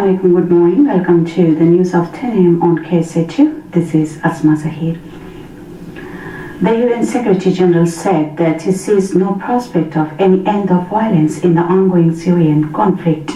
Assalamualaikum, good morning. Welcome to the news of 10 a.m. on KSA2. This is Asma Zaheer. The UN Secretary General said that he sees no prospect of any end of violence in the ongoing Syrian conflict.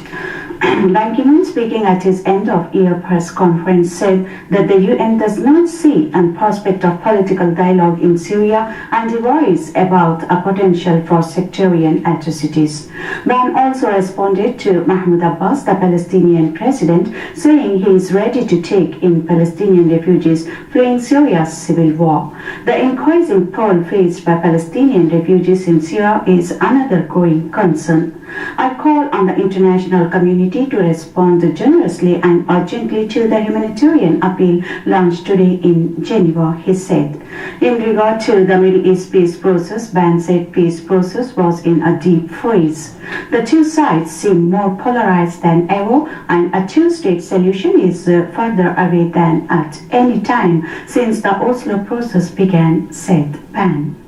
Ban Ki-moon, speaking at his end-of-year press conference, said that the UN does not see a prospect of political dialogue in Syria and he worries about a potential for sectarian atrocities. Ban also responded to Mahmoud Abbas, the Palestinian president, saying he is ready to take in Palestinian refugees fleeing Syria's civil war. The increasing toll faced by Palestinian refugees in Syria is another growing concern. I call on the international community to respond generously and urgently to the humanitarian appeal launched today in Geneva, he said. In regard to the Middle East peace process, Ban said peace process was in a deep freeze. The two sides seem more polarized than ever and a two-state solution is further away than at any time since the Oslo process began, said Ban.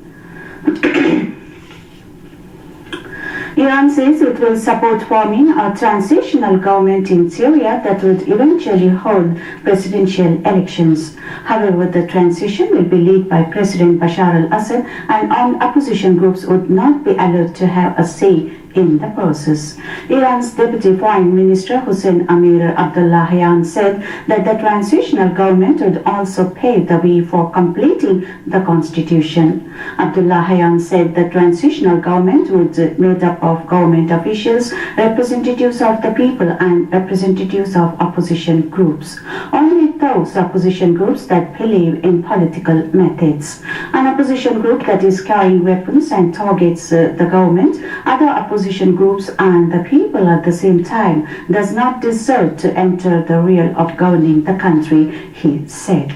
Iran says it will support forming a transitional government in Syria that would eventually hold presidential elections. However, the transition will be led by President Bashar al-Assad and all opposition groups would not be allowed to have a say in the process. Iran's Deputy Foreign Minister Hossein Amir Abdullahian said that the transitional government would also pave the way for completing the constitution. Abdullahian said the transitional government would be made up of government officials, representatives of the people and representatives of opposition groups. Only those opposition groups that believe in political methods. An opposition group that is carrying weapons and targets the government, other opposition groups and the people at the same time does not deserve to enter the realm of governing the country, he said.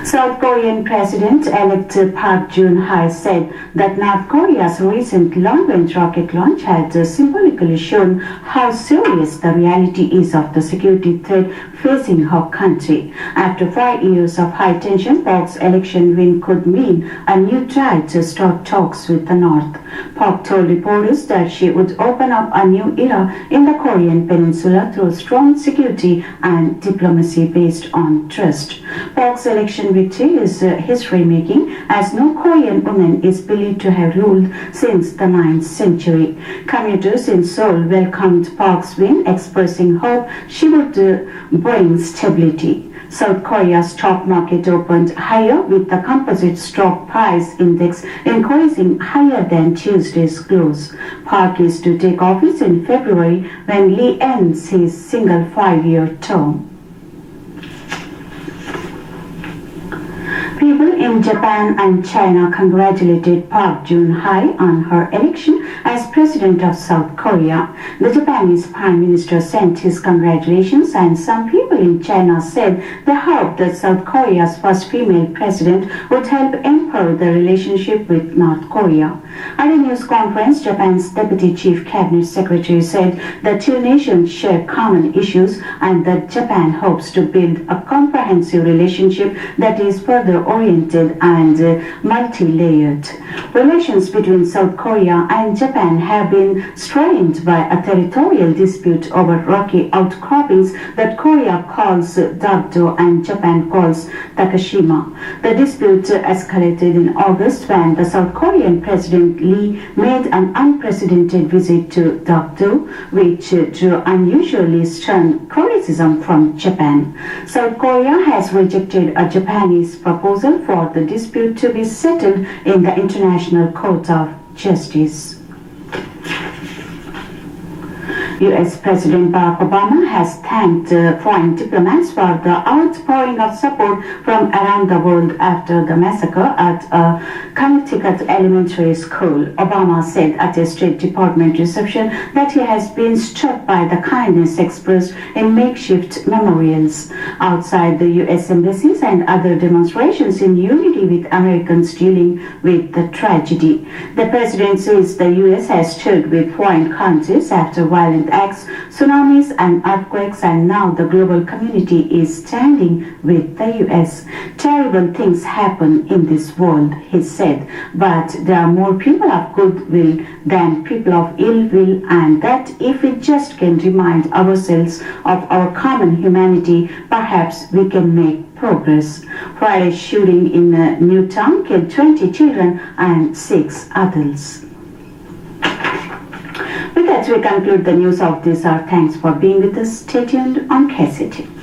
South Korean President-elect Park Geun-hye said that North Korea's recent long-range rocket launch had symbolically shown how serious the reality is of the security threat facing her country. After 5 years of high tension, Park's election win could mean a new try to start talks with the North. Park told reporters that she would open up a new era in the Korean peninsula through strong security and diplomacy based on trust. Park's election victory is history-making as no Korean woman is believed to have ruled since the 9th century. Commuters in Seoul welcomed Park's win, expressing hope she would bring stability. South Korea's stock market opened higher with the composite stock price index increasing higher than Tuesday's close. Park is to take office in February when Lee ends his single 5-year term. People in Japan and China congratulated Park Geun-hye on her election as President of South Korea. The Japanese Prime Minister sent his congratulations and some people in China said they hoped that South Korea's first female president would help improve the relationship with North Korea. At a news conference, Japan's Deputy Chief Cabinet Secretary said the two nations share common issues and that Japan hopes to build a comprehensive relationship that is further oriented and multi-layered. Relations between South Korea and Japan have been strained by a territorial dispute over rocky outcroppings that Korea calls Dokdo and Japan calls Takashima. The dispute escalated in August when the South Korean President Lee made an unprecedented visit to Dokdo, which drew unusually stern criticism from Japan. South Korea has rejected a Japanese proposal for the dispute to be settled in the International Court of Justice. U.S. President Barack Obama has thanked foreign diplomats for the outpouring of support from around the world after the massacre at a Connecticut elementary school. Obama said at a State Department reception that he has been struck by the kindness expressed in makeshift memorials outside the U.S. embassies and other demonstrations in unity with Americans dealing with the tragedy. The president says the U.S. has stood with foreign countries after violent violent acts, tsunamis and earthquakes, and now the global community is standing with the US. Terrible things happen in this world, he said, but there are more people of goodwill than people of ill will, and that if we just can remind ourselves of our common humanity, perhaps we can make progress. While a shooting in Newtown killed 20 children and 6 adults. With that, we conclude the news of this hour. Thanks for being with us. Stay tuned on KSA2.